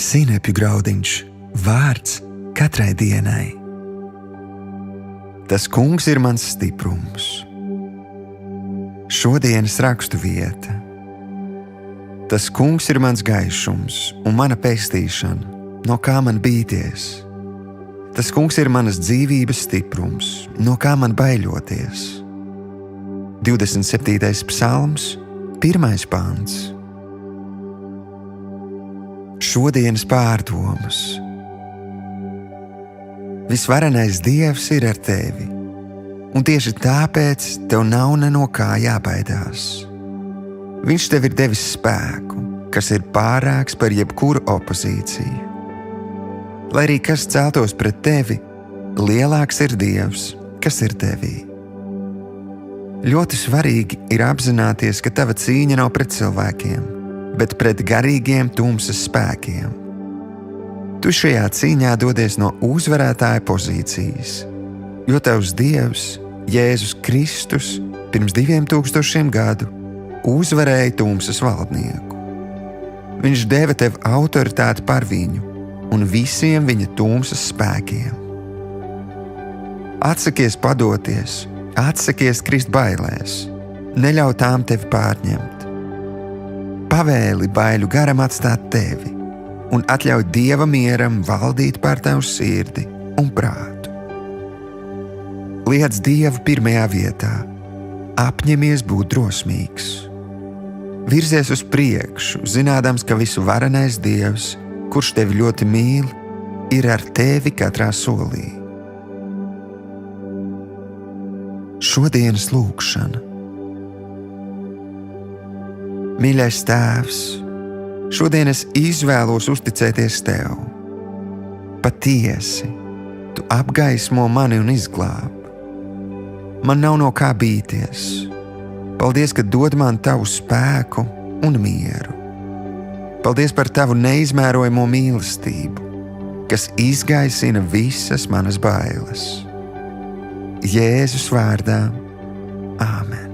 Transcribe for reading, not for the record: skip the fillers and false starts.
sinepju graudiņš, vārds katrai dienai. Tas Kungs ir mans stiprums. Šodienas rakstu vieta. Tas Kungs ir mans gaišums un mana pestīšana, no kā man bīties. Tas Kungs ir manas dzīvības stiprums, no kā man baiļoties. 27. psalms, 1. pants. Šodienas pārdomas. Visvarenais Dievs ir ar tevi, un tieši tāpēc tev nav no kā jābaidās. Viņš tev ir devis spēku, kas ir pārāks par jebkuru opozīciju. Lai arī kas celtos pret tevi, lielāks ir Dievs, kas ir tevī. Ļoti svarīgi ir apzināties, ka tava cīņa nav pret cilvēkiem, bet pret garīgiem tumsas spēkiem. Tu šajā cīņā dodies no uzvarētāja pozīcijas, jo tavs Dievs, Jēzus Kristus, pirms 2000 gadu uzvarēja tumsas valdnieku. Viņš deva tev autoritāti par viņu un visiem viņa tumsas spēkiem. Atsakies padoties, atsakies krist bailēs, neļauj tām tevi pārņemt. Pavēli baiļu garam atstāt tevi un atļauj Dieva mieram valdīt pār tavu sirdi un prātu. Liec Dievu pirmajā vietā, apņemies būt drosmīgs. Virzies uz priekšu, zinādams, ka visu varenais Dievs, kurš tevi ļoti mīl, ir ar tevi katrā solī. Šodienas lūkšana. Mīļais Tēvs, šodien es izvēlos uzticēties Tev. Patiesi, Tu apgaismo mani un izglāb. Man nav no kā bīties. Paldies, ka dod man Tavu spēku un mieru. Paldies par Tavu neizmērojamo mīlestību, kas izgaisina visas manas bailes. Jēzus vārdā. Āmen.